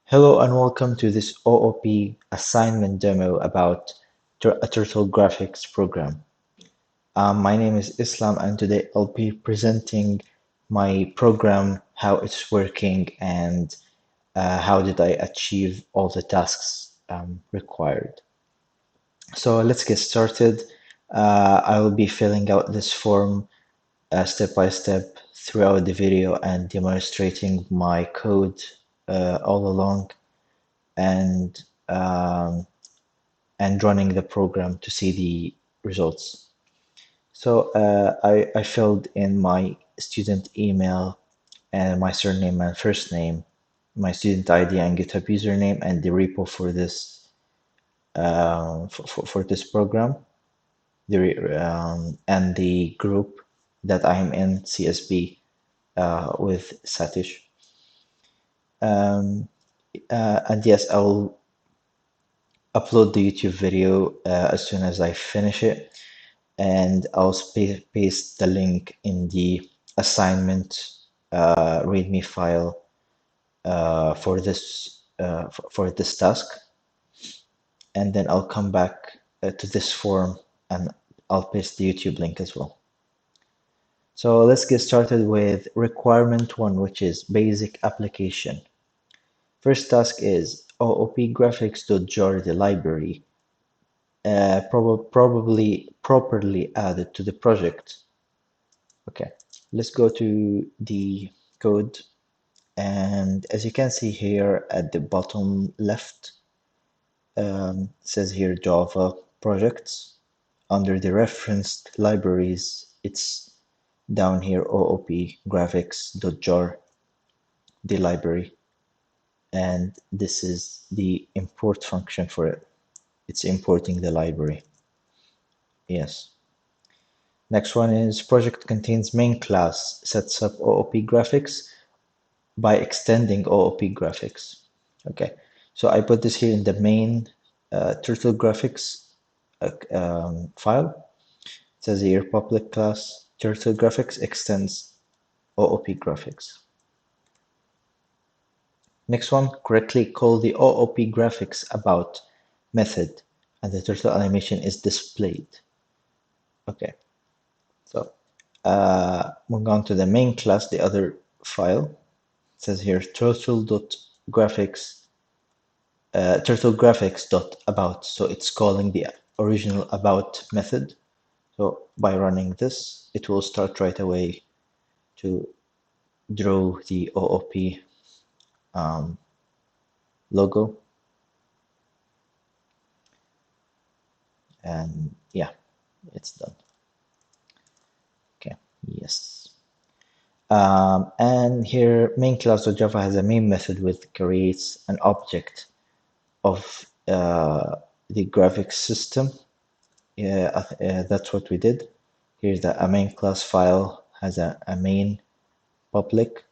Hello and welcome to this OOP assignment demo about a turtle graphics program. My name is Islam and today I'll be presenting my program, how it's working and how did I achieve all the tasks required. So let's get started. I will be filling out this form step by step throughout the video and demonstrating my code all along. And running the program to see the results. So I filled in my student email and my surname and first name, my student ID and GitHub username, and the repo for this for this program, and the group that I'm in, CSB, with Satish. And yes, I'll upload the YouTube video as soon as I finish it, and I'll paste the link in the assignment README file for this task, and then I'll come back to this form and I'll paste the YouTube link as well. So let's get started with requirement 1, which is basic application. First task is OOP graphics.jar, the library, probably properly added to the project. Okay, let's go to the code, and as you can see here at the bottom left, it says here Java projects. Under the referenced libraries, it's down here OOP graphics.jar, the library, and this is the import function for it. It's importing the library. Yes. Next one is project contains main class, sets up OOP graphics by extending OOP graphics. Okay, so I put this here in the main turtle graphics file. It says here public class turtle graphics extends OOP graphics. Next one, correctly call the OOP graphics about method and the turtle animation is displayed. Okay, so moving on to the main class, the other file. It says here turtle.graphics.about. So it's calling the original about method. So by running this, it will start right away to draw the OOP logo. And yeah, it's done. Okay, yes. And here main class.java has a main method which creates an object of the graphics system. Yeah, that's what we did. Here's the main class file has a main public,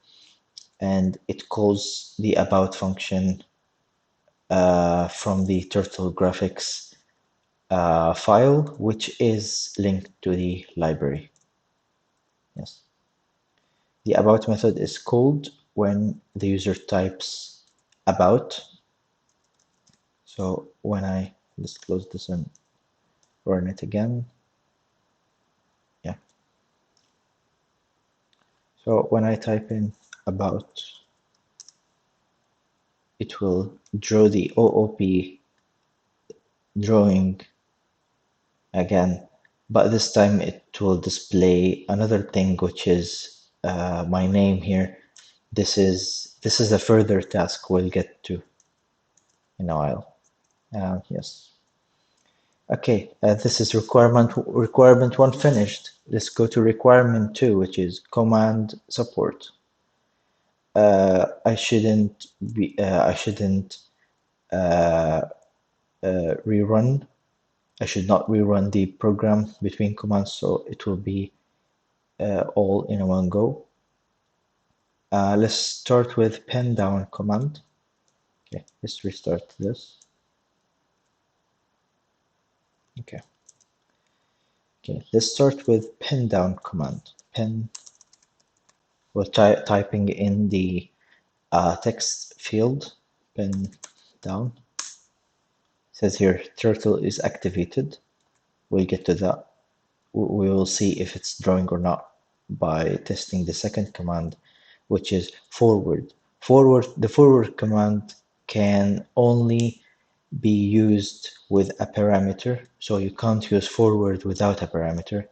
and it calls the about function from the turtle graphics file, which is linked to the library. Yes. The about method is called when the user types about. So when let's close this and run it again. Yeah. So when I type in about, it will draw the OOP drawing again, but this time it will display another thing, which is my name here. This is a further task we'll get to in a while. Yes. Okay, this is requirement 1 finished. Let's go to requirement 2, which is command support. I shouldn't rerun. I should not rerun the program between commands, so it will be all in one go. Let's start with pen down command. Okay, let's restart this. Okay. Okay, let's start with pen down command. Pen, we're typing in the text field, pen down. It says here turtle is activated. We'll get to that. We will see if it's drawing or not by testing the second command, which is forward. The forward command can only be used with a parameter, so you can't use forward without a parameter.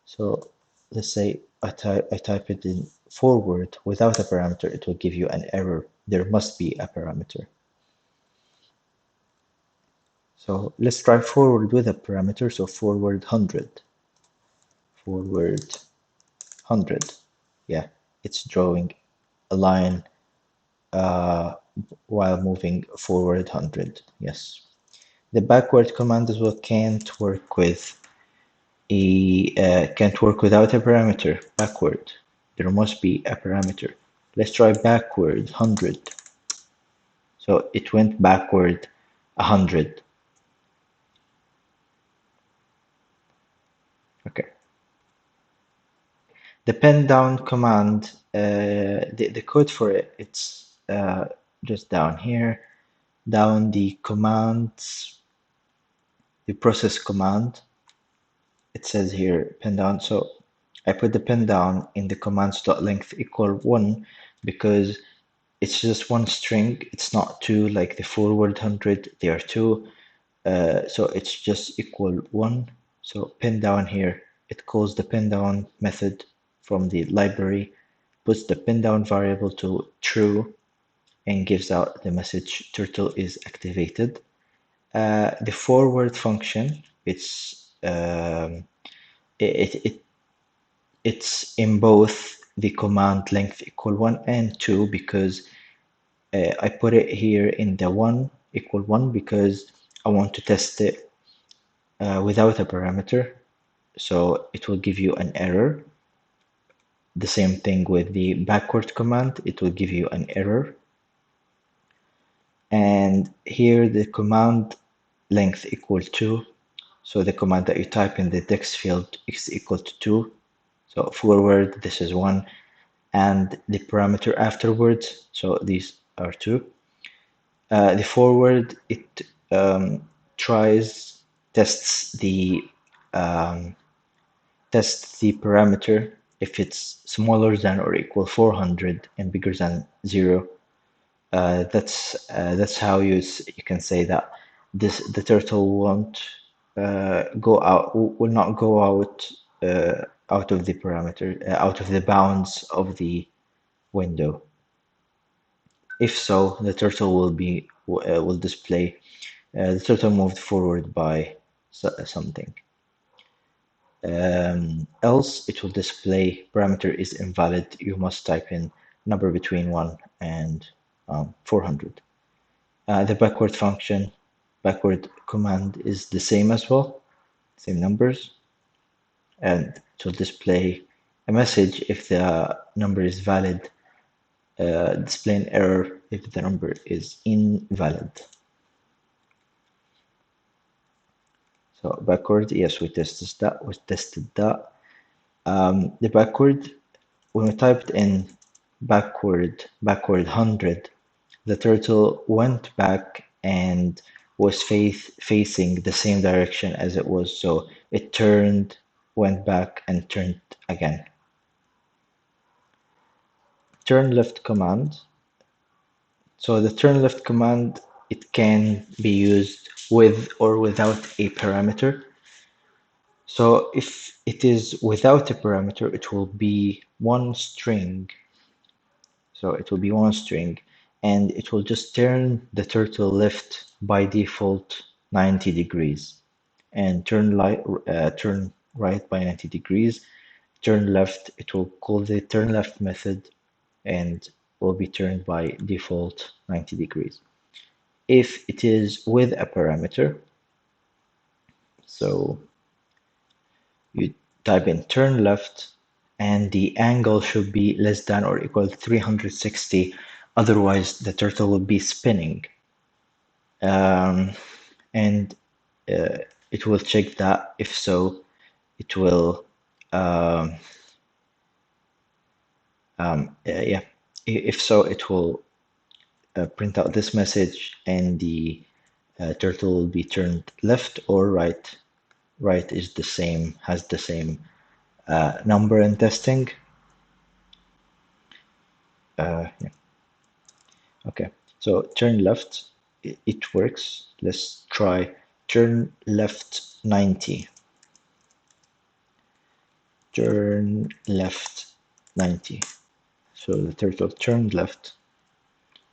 So let's say I type it in forward without a parameter, it will give you an error. There must be a parameter. So let's try forward with a parameter. So forward 100. Forward 100. Yeah, it's drawing a line while moving forward 100. Yes. The backward command as well can't work without a parameter. Backward. There must be a parameter. Let's try backward 100. So it went backward 100. Okay. The pen down command, the code for it, it's just down here, down the commands, the process command. It says here pen down. So I put the pen down in the commands.length equal 1 because it's just one string. It's not two like the forward 100. They are two. So it's just equal 1. So pin down here, it calls the pin down method from the library, puts the pin down variable to true, and gives out the message turtle is activated. The forward function, it's in both the command length equal 1 and 2 because I put it here in the 1 equal 1 because I want to test it without a parameter, so it will give you an error. The same thing with the backward command, it will give you an error. And here the command length equal 2, so the command that you type in the text field is equal to 2. So forward, this is 1, and the parameter afterwards, so these are 2. The forward, it tests the um, test the parameter if it's smaller than or equal 400 and bigger than 0. That's how you can say that the turtle won't go out, will not go out of the parameter, out of the bounds of the window. If so, the turtle will display the turtle moved forward by something. Else it will display parameter is invalid. You must type in number between 1 and 400. The backward command is the same as well, same numbers, and it will display a message if the number is valid, display an error if the number is invalid. So backward, yes, we tested that. The backward, when we typed in backward 100, the turtle went back and was facing the same direction as it was. So it turned, went back, and turned again. Turn left command. So the turn left command, it can be used with or without a parameter. So if it is without a parameter, it will be one string. So it will be one string, and it will just turn the turtle left by default 90 degrees, and turn right by 90 degrees. Turn left, it will call the turn left method and will be turned by default 90 degrees. If it is with a parameter, so you type in turn left and the angle should be less than or equal to 360, otherwise the turtle will be spinning. And it will check that. If so, it will yeah, if so, it will print out this message, and the turtle will be turned left or right. Right is the same, has the same number in testing. Yeah. Okay, so turn left, it works. Let's try turn left 90. Turn left 90. So the turtle turned left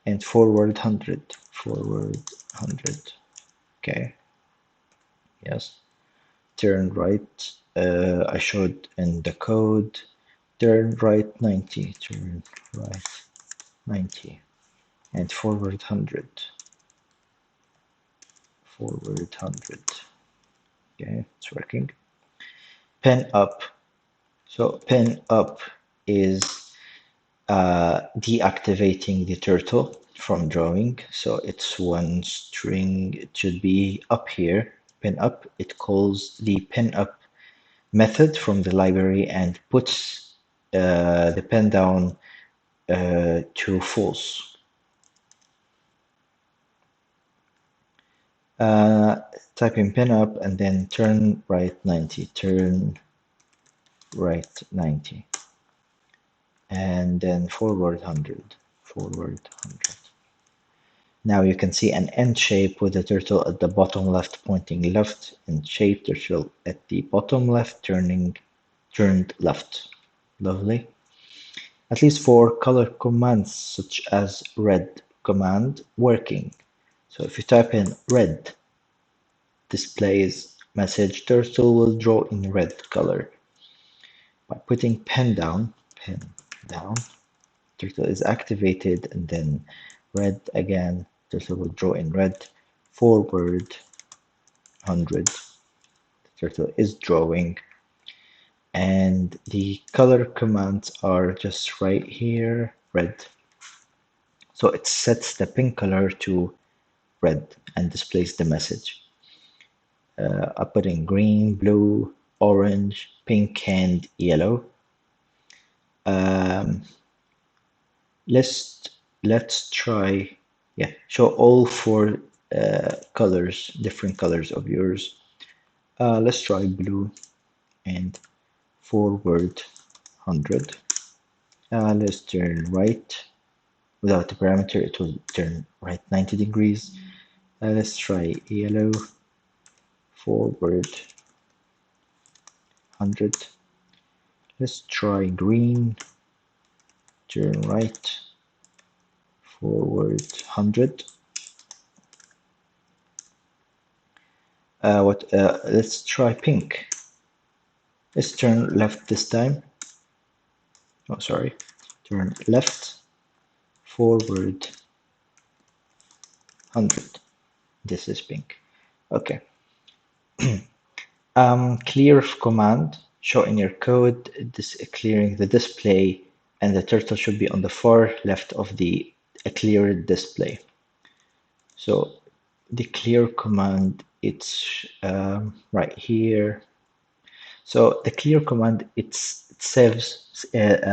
and forward 100. Forward 100. Okay, yes. Turn right. I showed in the code. Turn right 90. Turn right 90. And forward 100. Forward 100. Okay, it's working. Pen up. So pen up is deactivating the turtle from drawing. So it's one string. It should be up here. Pen up. It calls the pen up method from the library and puts the pen down to false. Type in pen up and then turn right 90. Turn right 90. And then forward 100. Forward 100. Now you can see an end shape with the turtle at the bottom left pointing left, and shape turtle at the bottom left turned left. Lovely. At least 4 color commands such as red command working. So if you type in red, displays message turtle will draw in red color. By putting pen down, turtle is activated, and then red again, turtle will draw in red. Forward 100, the turtle is drawing, and the color commands are just right here, red. So it sets the pin color to red and displays the message. I put in green, blue, orange, pink, and yellow. Let's try, yeah, show all 4 colors, different colors of yours. Let's try blue and forward 100. Let's turn right without the parameter, it will turn right 90 degrees. Let's try yellow, forward 100. Let's try green, turn right, forward 100. Let's try pink. Let's turn left this time. Oh, sorry. Turn left, forward 100. This is pink. Okay. Clear command, show in your code, this clearing the display, and the turtle should be on the far left of the cleared display. So the clear command, it's right here. So the clear command, it saves, it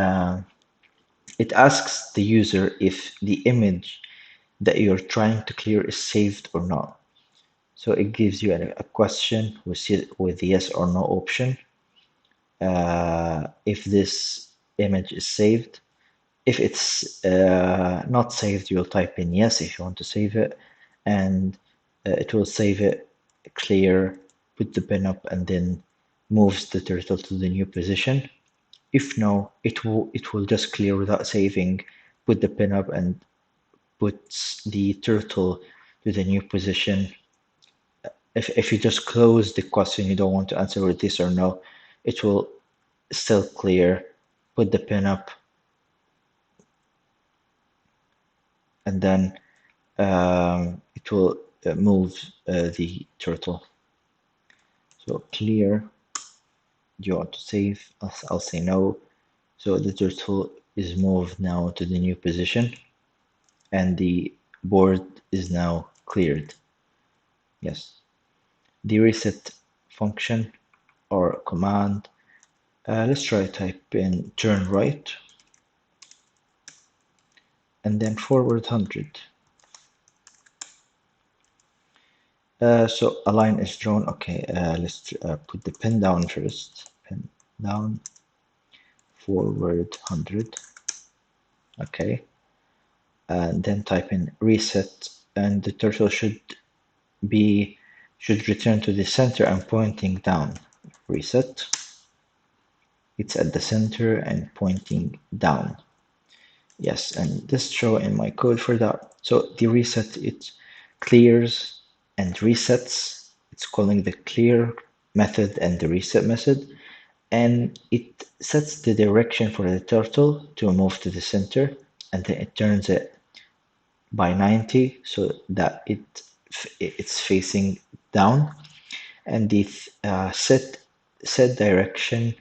asks the user if the image that you're trying to clear is saved or not. So it gives you a question with yes or no option. If this image is saved. If it's not saved, you'll type in yes if you want to save it, and it will save it, clear, put the pin up, and then moves the turtle to the new position. If no, it will just clear without saving, put the pin up, and puts the turtle to the new position. If you just close the question, you don't want to answer with this or no, it will still clear, put the pin up, and then it will move the turtle. So clear, do you want to save? I'll say no. So the turtle is moved now to the new position, and the board is now cleared. Yes. The reset function or command. Let's try type in turn right and then forward 100. So a line is drawn. Okay, let's put the pen down first. Pen down, forward 100. Okay, and then type in reset, and the turtle should return to the center and pointing down. Reset. It's at the center and pointing down. Yes, and this show in my code for that. So the reset, it clears and resets. It's calling the clear method and the reset method. And it sets the direction for the turtle to move to the center, and then it turns it by 90 so that it's facing down. And the set direction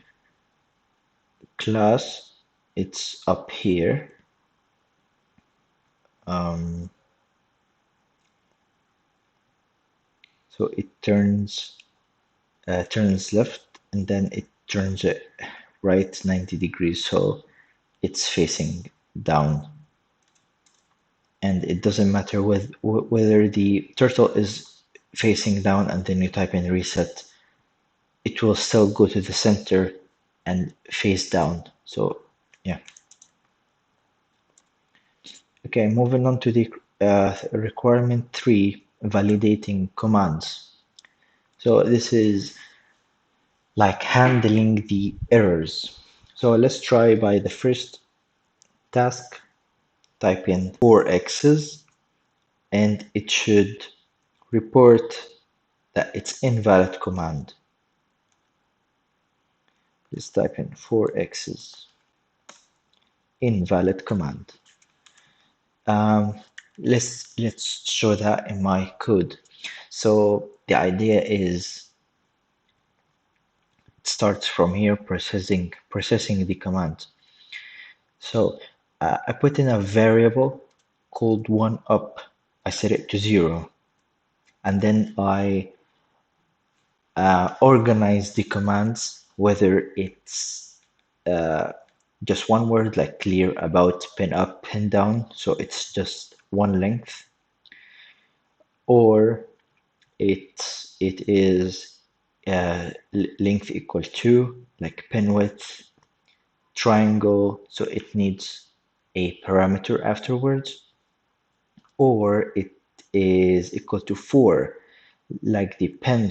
class, it's up here. So it turns left, and then it turns it right 90 degrees, so it's facing down. And it doesn't matter whether the turtle is facing down and then you type in reset, it will still go to the center and face down. So yeah. Okay, moving on to the requirement 3, validating commands. So this is like handling the errors. So let's try by the first task. Type in 4x's and it should report that it's invalid command. Let's type in 4x's invalid command. Let's show that in my code. So the idea is it starts from here, processing the command. So I put in a variable called one up. I set it to 0, and then I organize the commands, whether it's just one word like clear, about, pin up, pin down, so it's just one length, or it is length equal to, like pin width, triangle, so it needs a parameter afterwards, or it is equal to 4, like the pen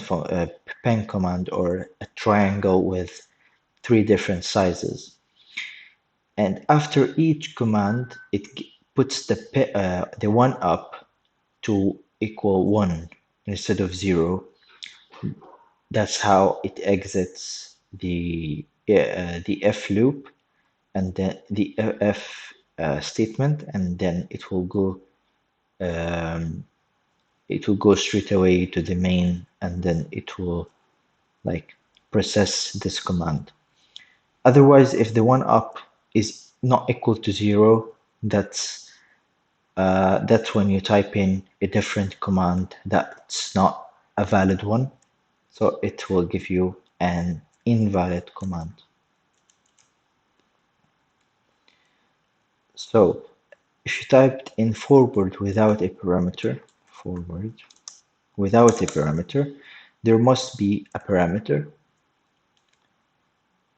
command, or a triangle with 3 different sizes. And after each command, it puts the one up to equal 1 instead of 0. That's how it exits the if loop, and then the if statement, and then it will go straight away to the main, and then it will like process this command. Otherwise, if the one up is not equal to 0, that's when you type in a different command that's not a valid one. So it will give you an invalid command. So if you typed in forward without a parameter, there must be a parameter.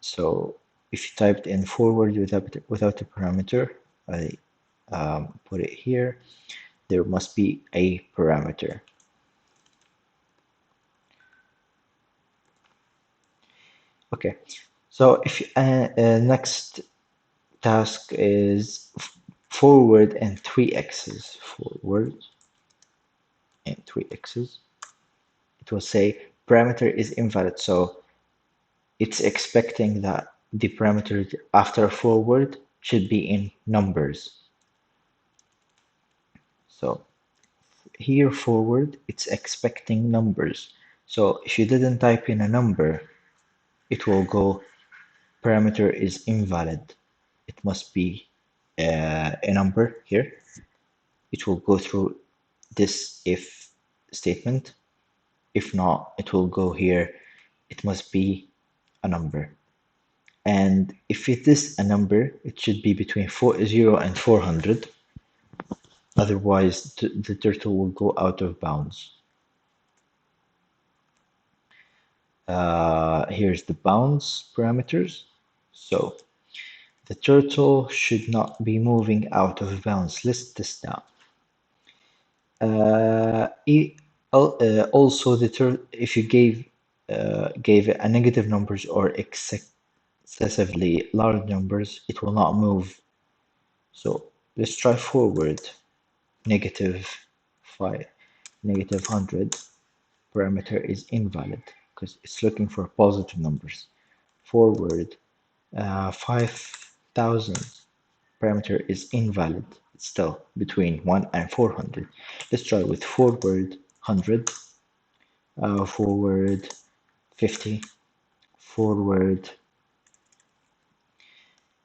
So if you typed in forward without a parameter, I put it here, there must be a parameter. Okay, so if next task is forward and 3x's, forward and 3x's. It will say parameter is invalid, so it's expecting that the parameter after forward should be in numbers. So here forward, it's expecting numbers. So if you didn't type in a number, it will go parameter is invalid. It must be a number here. It will go through this if statement. If not, it will go here. It must be a number. And if it is a number, it should be between 0 and 400. Otherwise, the turtle will go out of bounds. Here's the bounds parameters. So the turtle should not be moving out of bounds. List this down. Also, if you gave it a negative numbers or excessively large numbers, it will not move. So let's try forward. Negative 5, negative 100 parameter is invalid because it's looking for positive numbers. Forward 5,000 parameter is invalid. It's still between 1 and 400. Let's try with forward 100, forward 50, forward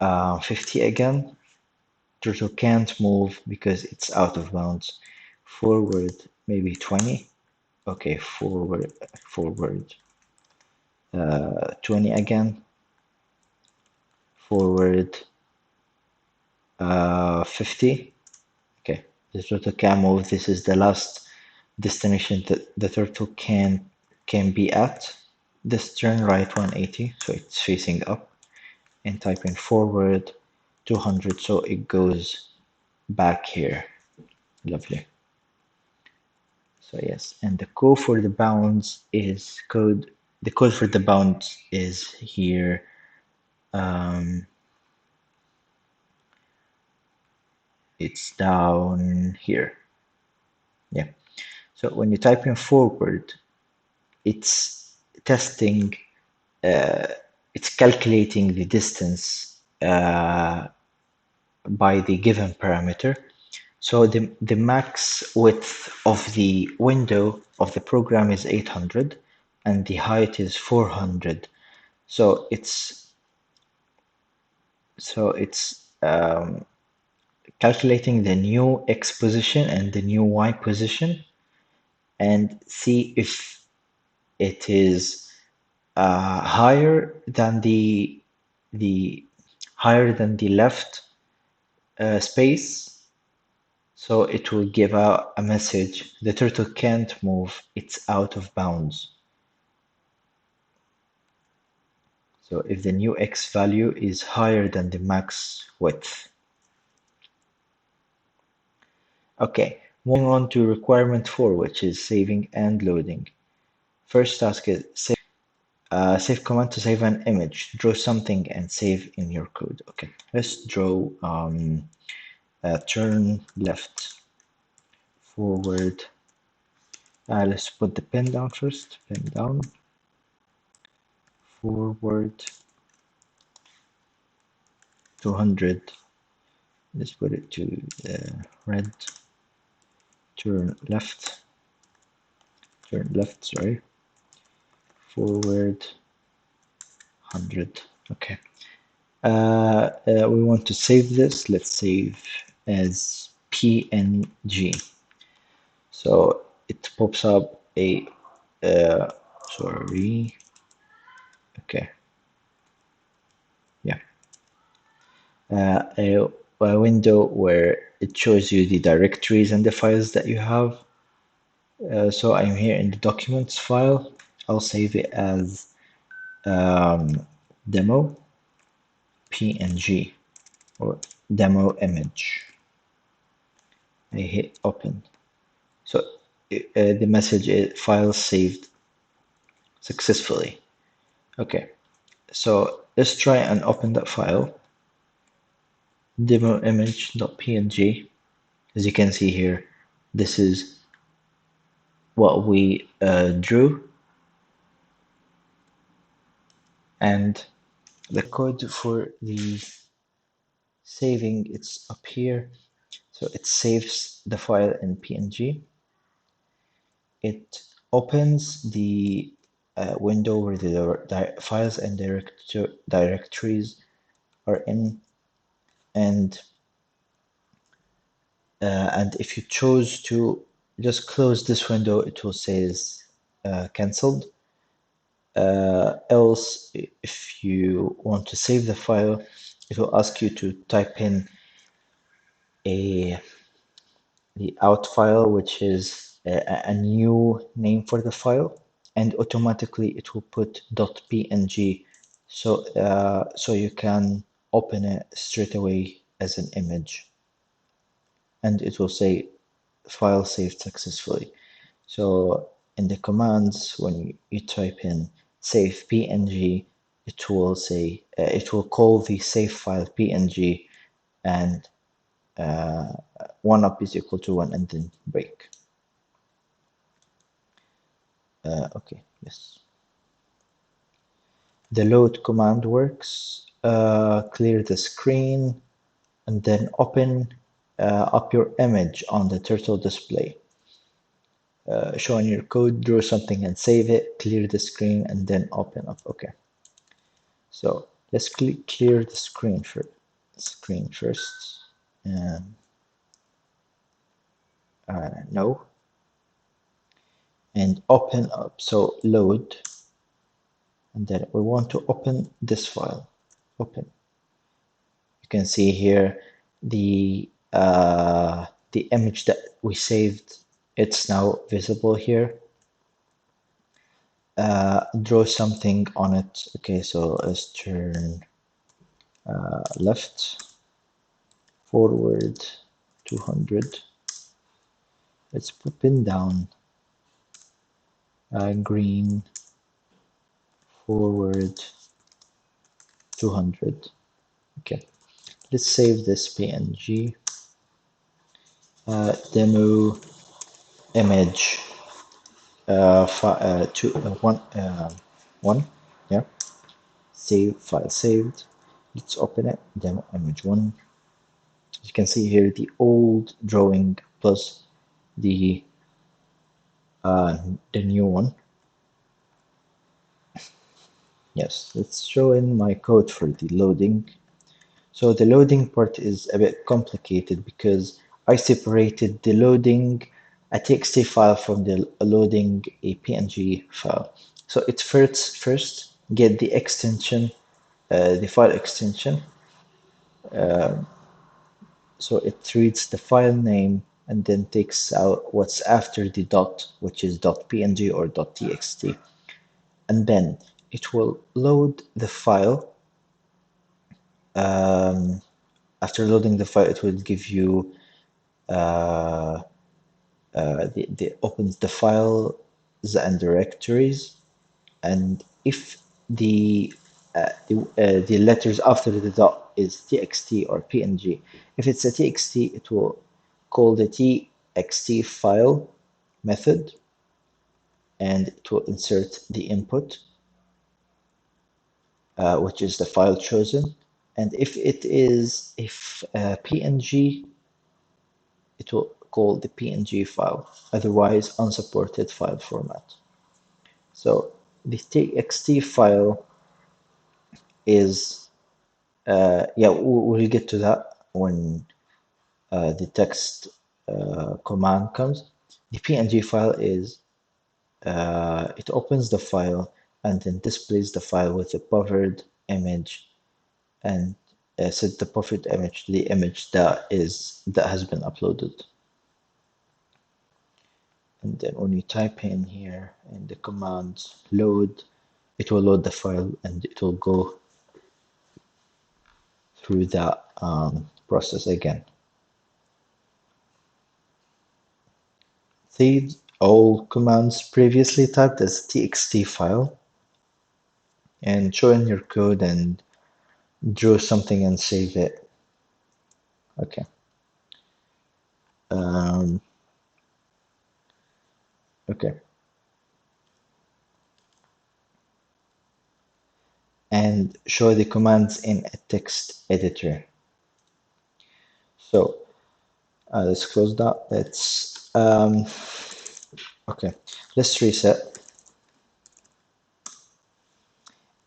50 again. Turtle can't move because it's out of bounds. Forward maybe 20. Okay, forward 20 again. Forward 50. Okay, the turtle can move. This is the last destination that the turtle can be at. This turn right 180, so it's facing up, and type in forward 200, so it goes back here. Lovely. So yes, and the code for the bounds is code. The code for the bounds is here. It's down here. Yeah. So when you type in forward, it's testing. It's calculating the distance by the given parameter. So the max width of the window of the program is 800 and the height is 400. So it's calculating the new X position and the new Y position and see if it is higher than the higher than the left space. So it will give out a message. The turtle can't move. It's out of bounds. So if the new X value is higher than the max width. Okay, moving on to requirement 4, which is saving and loading. First task is save command to save an image. Draw something and save in your code. Okay, let's draw turn left, forward. Let's put the pen down first. Pen down, forward 200. Let's put it to red. Turn left, sorry. Forward 100. Okay. We want to save this. Let's save as PNG. So it pops up a sorry. Okay. Yeah. A window where it shows you the directories and the files that you have. So I'm here in the documents file. I'll save it as demo PNG or demo image. I hit open. So the message is file saved successfully. Okay, so let's try and open that file. Demo image.png. As you can see here, this is what we drew, and the code for the saving, it's up here. So it saves the file in PNG. It opens the window where the files and directories are in, and if you choose to just close this window, it will say cancelled. Else, if you want to save the file, it will ask you to type in the out file, which is a new name for the file. and automatically it will put .png, so you can open it straight away as an image, and it will say file saved successfully. So in the commands, when you type in save png, it will say it will call the save file png, and one up is equal to one, and then break. Okay, yes. The load command works. Clear the screen and then open up your image on the turtle display. Showing your code, draw something and save it, clear the screen and then open up. Okay. So let's clear the screen first. No. And open up. So load, and then we want to open this file. Open. You can see here the image that we saved. It's now visible here. Draw something on it. Okay, so let's turn left, forward 200. Let's put pin down, green, forward 200. Okay, let's save this PNG. Demo image one. Yeah, save file saved. Let's open it. Demo image one. You can see here the old drawing plus the new one. Yes, let's show in my code for the loading. So the loading part is a bit complicated because I separated the loading a TXT file from the loading a PNG file. So it first get the extension, the file extension. So it reads the file name and then takes out what's after the dot, which is .png or .txt. And then it will load the file. After loading the file, it will give you the opens the files and directories, and if the letters after the dot is txt or png, if it's a txt, it will call the txt file method, and it will insert the input, which is the file chosen. And if it is PNG, it will call the PNG file, otherwise unsupported file format. So the txt file is, yeah, we'll get to that when the text command comes. The PNG file is, it opens the file and then displays the file with a buffered image, and set the buffered image to the image that has been uploaded. And then when you type in here in the commands load, it will load the file and it will go through that process again. Save all commands previously typed as txt file, and show in your code and draw something and save it. Okay. Okay. And show the commands in a text editor. So let's close that. Let's okay. Let's reset.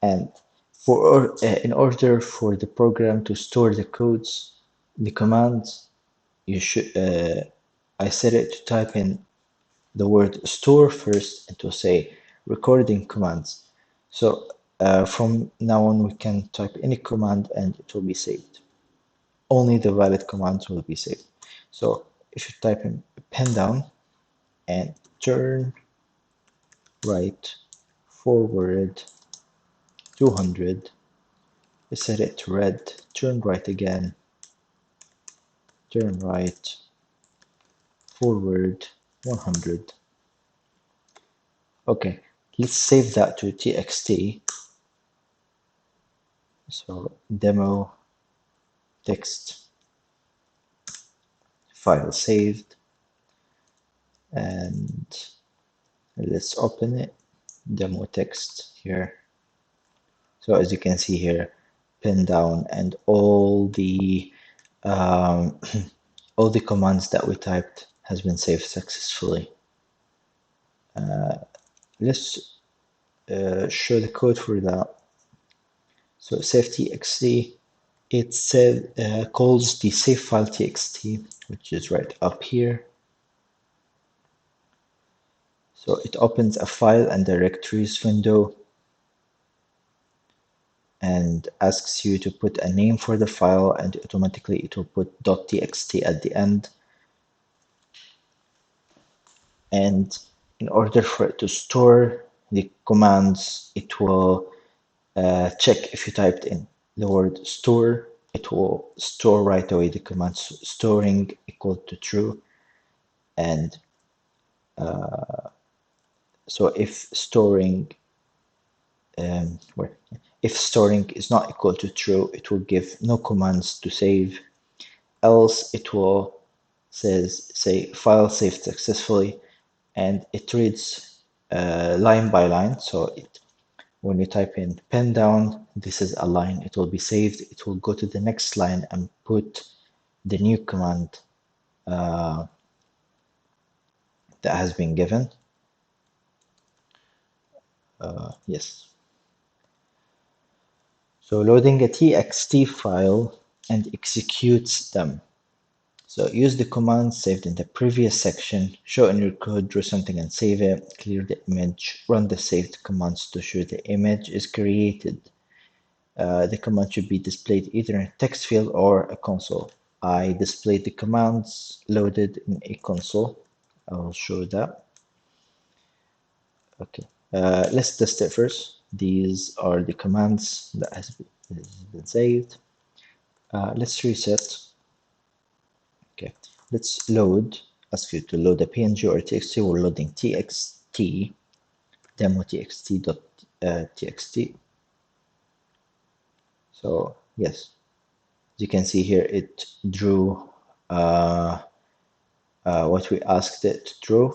And in order for the program to store the codes, the commands, you should I set it to type in the word store first and to say recording commands. So from now on, we can type any command and it will be saved. Only the valid commands will be saved. So if you type in pen down and turn right, forward 200, set it to red, turn right again, turn right, forward 100. Okay, let's save that to txt. So demo text file saved, and let's open it. Demo text here. So as you can see here, pin down, and all the all the commands that we typed has been saved successfully. Let's show the code for that. So save txt, it calls the save file txt, which is right up here. So it opens a file and directories window and asks you to put a name for the file, and automatically it will put .txt at the end. And in order for it to store the commands, it will check if you typed in the word store, it will store right away the command storing equal to true. And so if storing if storing is not equal to true, it will give no commands to save. Else it will say file saved successfully, and it reads line by line. So when you type in pen down, this is a line, it will be saved. It will go to the next line and put the new command that has been given. Yes. So loading a txt file and executes them. So use the commands saved in the previous section, show in your code, draw something and save it, clear the image, run the saved commands to show the image is created. The command should be displayed either in a text field or a console. I displayed the commands loaded in a console. I'll show that. Okay, let's test it first. These are the commands that has been saved. Let's reset. Okay, let's load. Ask you to load a PNG or TXT. We're loading TXT, demo txt.txt. So yes, as you can see here, it drew what we asked it to draw.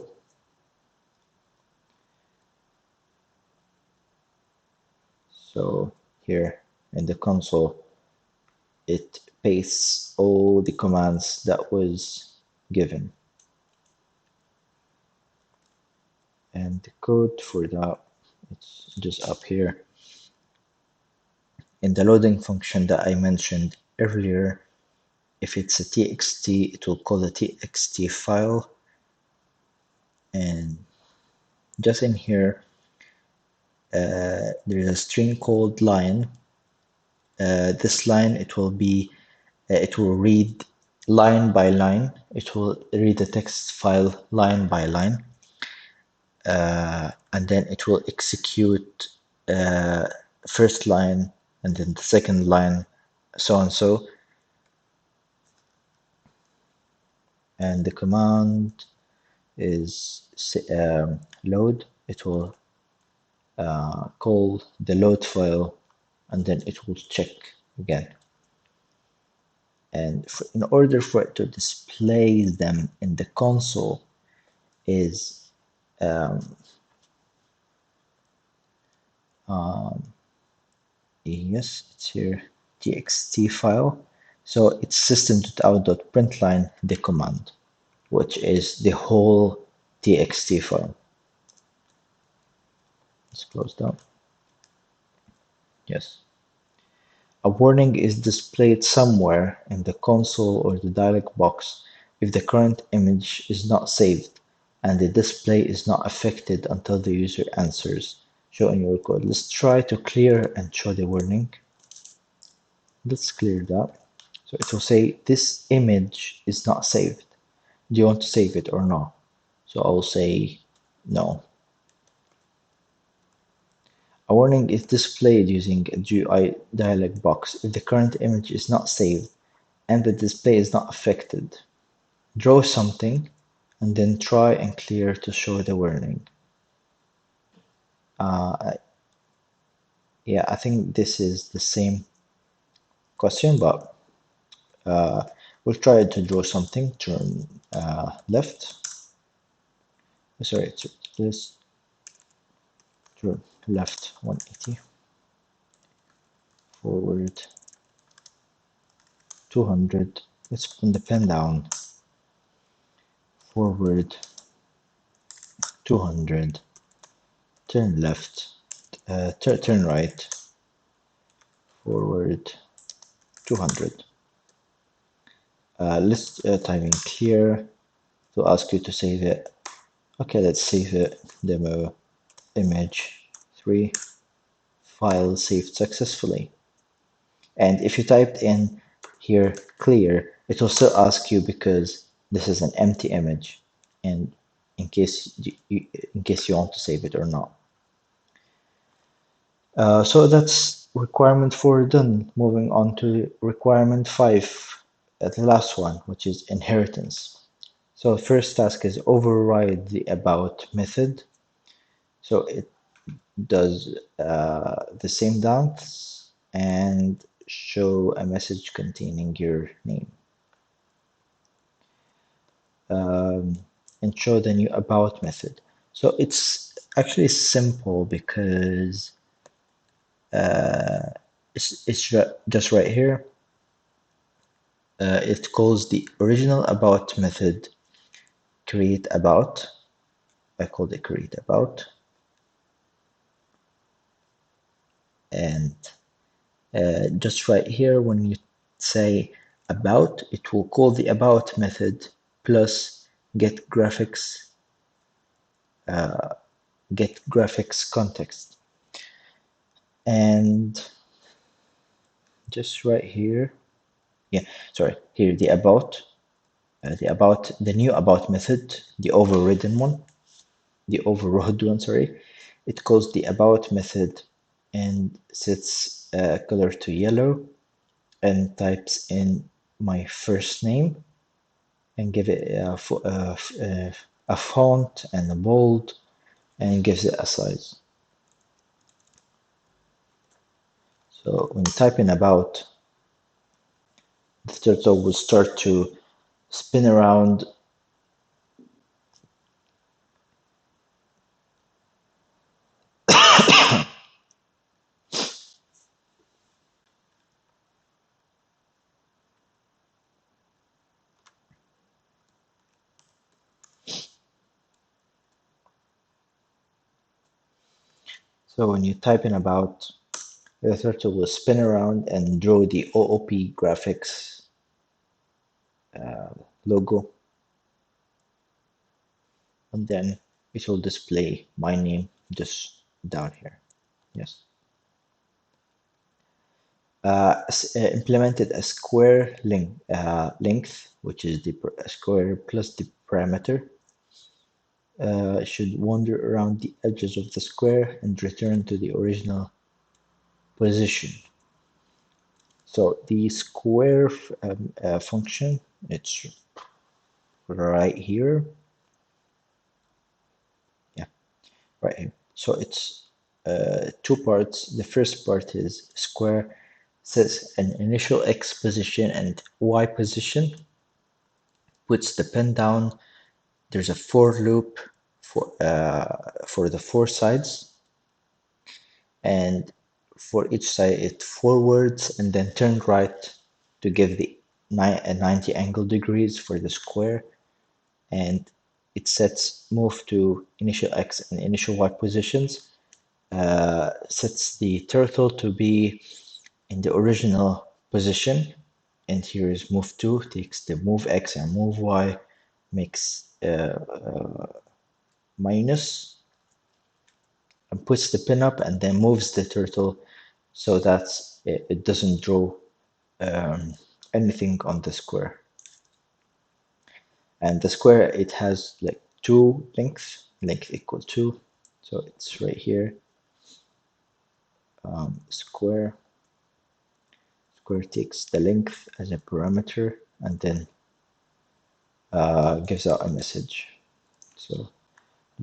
So here in the console, it pastes all the commands that was given. And the code for that, it's just up here. In the loading function that I mentioned earlier, if it's a txt, it will call the txt file. And just in here, there's a string called line. This line, it will read line by line. It will read the text file line by line. And then it will execute first line and then the second line, so and so. And the command is load. It will call the load file, and then it will check again. And in order for it to display them in the console is yes, it's here, txt file. So it's system.out.println the command, which is the whole txt file. Let's close down. Yes. A warning is displayed somewhere in the console or the dialog box if the current image is not saved and the display is not affected until the user answers. Show in your code. Let's try to clear and show the warning. Let's clear that. So it will say this image is not saved. Do you want to save it or not? So I'll say no. A warning is displayed using a GUI dialog box if the current image is not saved and the display is not affected. Draw something and then try and clear to show the warning. Yeah, I think this is the same question, but we'll try to draw something. Turn left. Sorry, this turn left 180, forward 200. Let's put the pen down. Forward 200. Turn left. Turn right. Forward 200. Let's type in clear to ask you to save it. Okay, let's save it. Demo image 3. File saved successfully. And if you typed in here clear, it will still ask you because this is an empty image, and in case you want to save it or not. So that's requirement 4 done. Moving on to requirement 5, the last one, which is inheritance. So first task is override the about method. So it does the same dance and show a message containing your name. And show the new about method. So it's actually simple because it's just right here. It calls the original about method create about. I called it create about. And just right here, when you say about, it will call the about method plus get graphics context. And just right here, yeah, sorry, here the about, the new about method, the overrode one, sorry, it calls the about method and sets color to yellow and types in my first name and give it a font and a bold and gives it a size. So when you type in about, the turtle will start to spin around. So when you type in about, the turtle will spin around and draw the OOP graphics logo. And then it will display my name just down here. Yes. Implemented a square length, which is the square plus the parameter. Should wander around the edges of the square and return to the original position. So the square function, it's right here. Yeah, right here. So it's two parts. The first part is square sets an initial X position and Y position, puts the pen down. There's a for loop for the four sides, and for each side it forwards and then turn right to give the 90 angle degrees for the square, and it sets move to initial X and initial Y positions, sets the turtle to be in the original position, and here is move to, takes the move X and move Y, makes minus, and puts the pin up and then moves the turtle so that it doesn't draw anything on the square. And the square, it has like two length equal 2, so it's right here. square. Square takes the length as a parameter and then gives out a message. So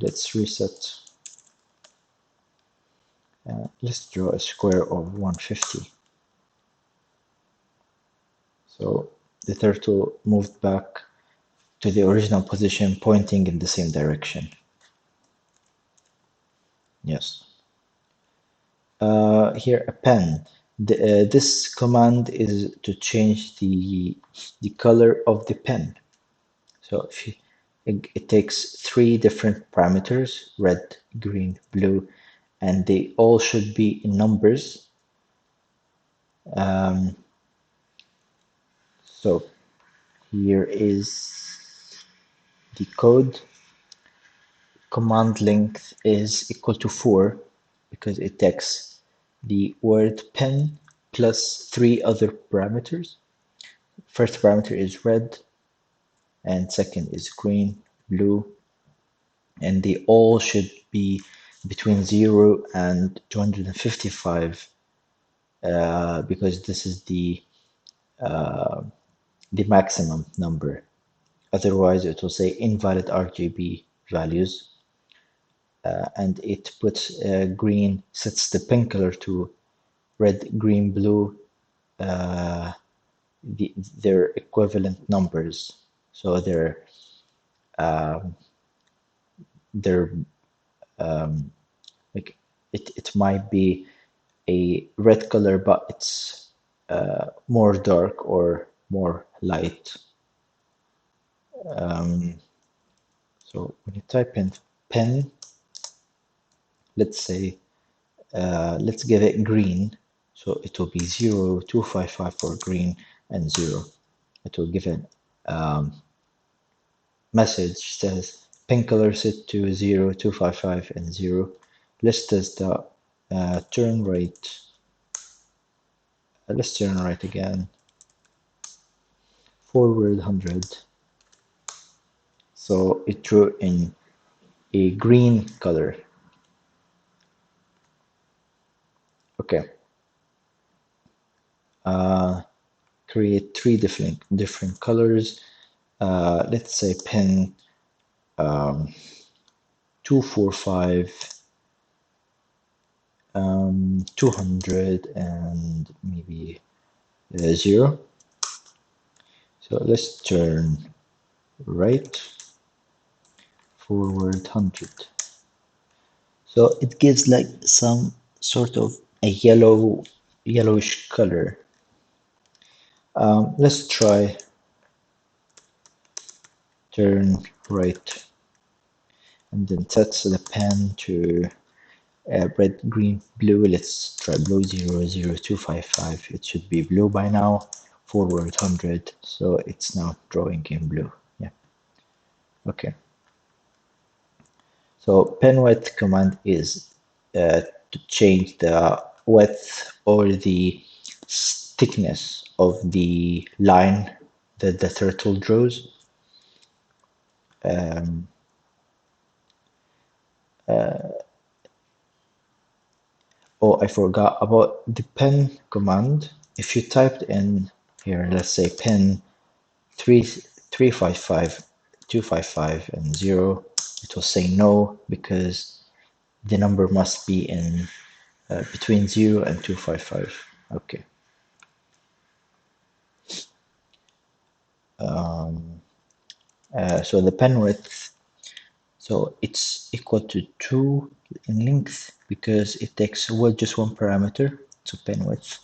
let's reset. Let's draw a square of 150. So the turtle moved back to the original position, pointing in the same direction. Yes. Here a pen. This command is to change the color of the pen. So if you, it takes 3 different parameters: red, green, blue, and they all should be in numbers. So here is the code. Command length is equal to 4 because it takes the word pen plus 3 other parameters. First parameter is red, and second is green, blue, and they all should be between 0 and 255 because this is the maximum number. Otherwise, it will say invalid RGB values, and it puts green, sets the pen color to red, green, blue, their equivalent numbers. So they're like it might be a red color, but it's more dark or more light. So when you type in pen, let's say, let's give it green. So it will be 0, 255 for green and 0. It will give a message says pen color set to 0, 255 and 0. Let's test the turn right. Let's turn right again. Forward 100. So it drew in a green color. Okay. Create 3 different colors. Let's say pen 245, 200, and maybe 0. So let's turn right, forward 100. So it gives like some sort of a yellowish color. Let's try turn right and then set the pen to red, green, blue. Let's try blue 0, 0, 255. It should be blue by now. Forward 100. So it's now drawing in blue. Yeah. Okay. So pen width command is to change the width or the thickness of the line that the turtle draws. Oh, I forgot about the pen command. If you typed in here, let's say pen 355, 255, and 0, it will say no because the number must be in between 0 and 255. Okay. So the pen width, so it's equal to 2 in length because it takes just one parameter, so pen width.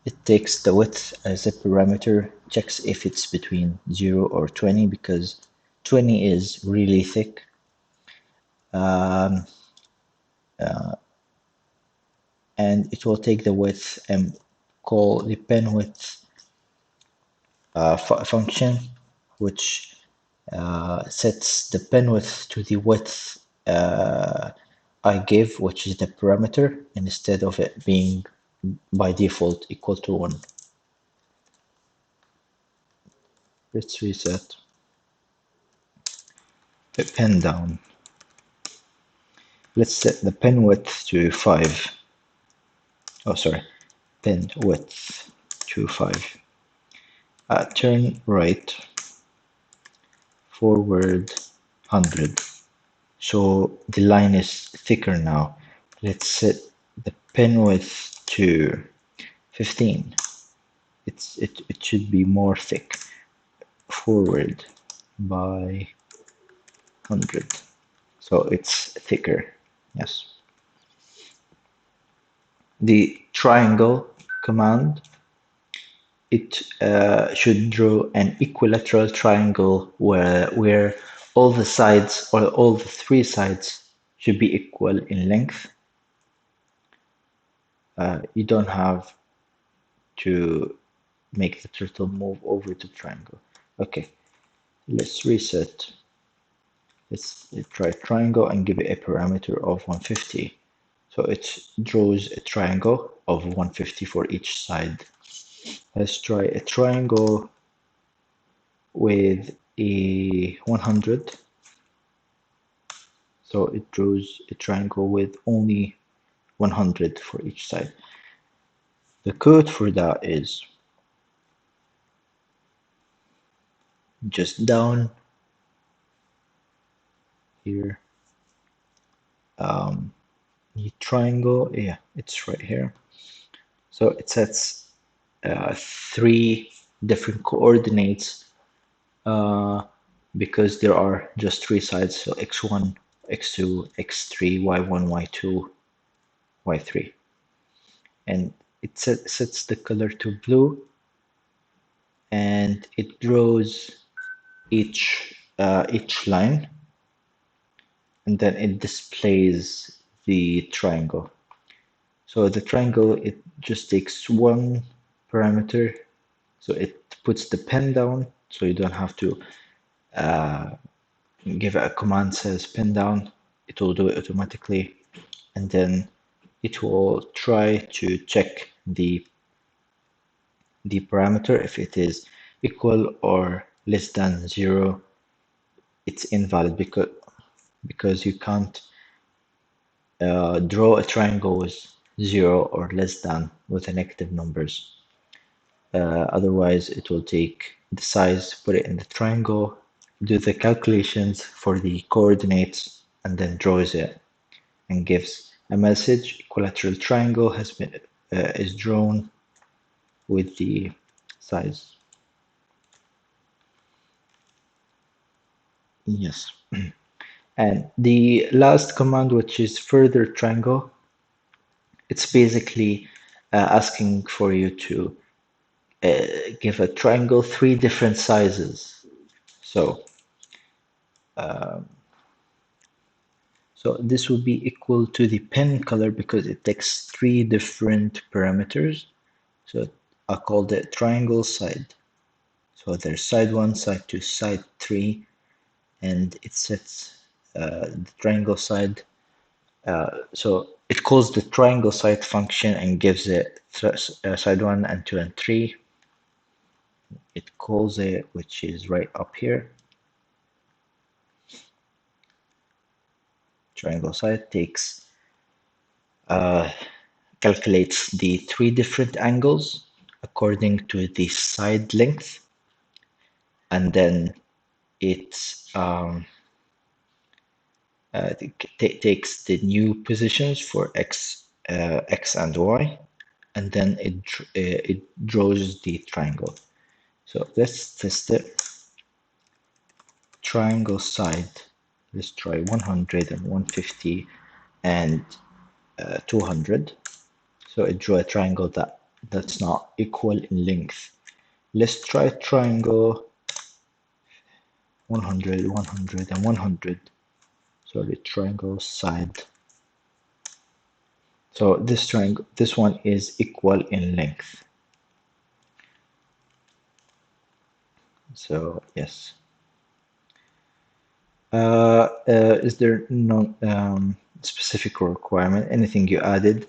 It takes the width as a parameter, checks if it's between 0 or 20 because 20 is really thick. And it will take the width and call the pen width function, which sets the pen width to the width I give, which is the parameter, instead of it being by default equal to 1. Let's reset the pen down. Let's set the pen width to 5. Oh, sorry. Pin width 25. Turn right, forward 100. So the line is thicker now. Let's set the pin width to 15. It should be more thick. Forward by 100. So it's thicker. Yes. The triangle command, it should draw an equilateral triangle where all the sides or all the three sides should be equal in length. You don't have to make the turtle move over to triangle. Okay, let's reset. Let's try triangle and give it a parameter of 150. So it draws a triangle of 150 for each side. Let's try a triangle with a 100. So it draws a triangle with only 100 for each side. The code for that is just down here. The triangle, yeah, it's right here. So it sets three different coordinates because there are just three sides. So x1, x2, x3, y1, y2, y3. And it sets the color to blue, and it draws each line, and then it displays the triangle. So the triangle, it just takes one parameter, so it puts the pen down, so you don't have to give it a command says pen down. It will do it automatically, and then it will try to check the parameter. If it is equal or less than 0, it's invalid because you can't draw a triangle with 0 or less than with the negative numbers. Otherwise, it will take the size, put it in the triangle, do the calculations for the coordinates, and then draws it and gives a message. Equilateral triangle has been is drawn with the size. Yes. And the last command, which is further triangle, it's basically asking for you to give a triangle three different sizes. So, so this will be equal to the pen color because it takes three different parameters. So I called it triangle side. So there's side 1, side 2, side 3, and it sets the triangle side. So it calls the triangle side function and gives it side 1 and 2 and 3. It calls it, which is right up here. Triangle side takes calculates the three different angles according to the side length, and then it takes the new positions for x and y, and then it draws the triangle. So let's test it. Triangle side, let's try 100 and 150 and 200. So it drew a triangle that's not equal in length. Let's try triangle 100, 100, and 100. So the triangle side. So this triangle, this one is equal in length. So yes. Is there no specific requirement? Anything you added?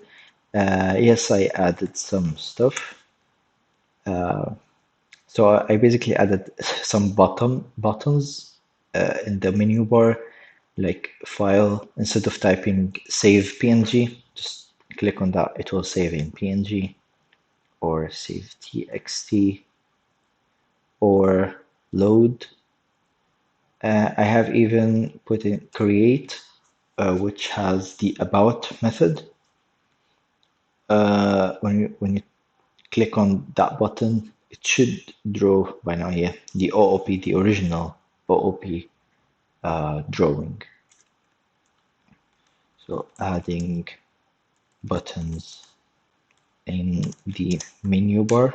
Yes, I added some stuff. So I basically added some buttons in the menu bar, like file, instead of typing save PNG, just click on that, it will save in PNG or save TXT or load. I have even put in create, which has the about method. When you click on that button, it should draw by now, yeah, the OOP, the original OOP drawing. So adding buttons in the menu bar.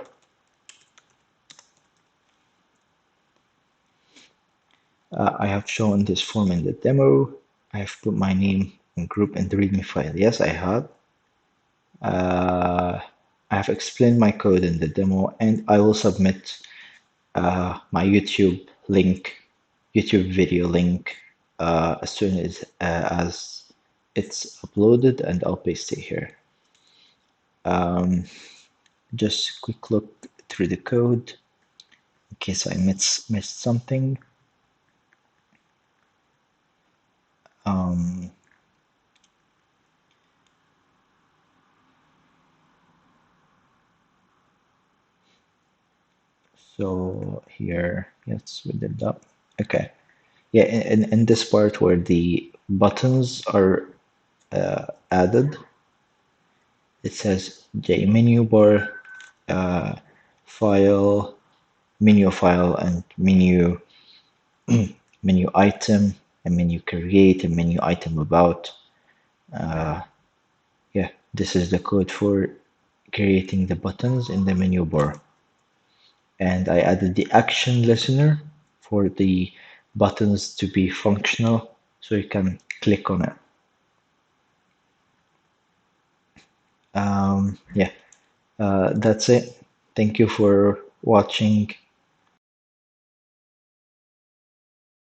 I have shown this form in the demo. I have put my name and group in the README file. Yes, I have. I have explained my code in the demo, and I will submit my YouTube link, YouTube video link, as soon as it's uploaded, and I'll paste it here. Just a quick look through the code in case I missed something. So here, yes, we did that. Okay. Yeah, in this part where the buttons are added, it says J menu bar, file, menu file, and menu menu item, and menu create, and menu item about. Yeah, this is the code for creating the buttons in the menu bar. And I added the action listener for the buttons to be functional, so you can click on it. Yeah, that's it. Thank you for watching.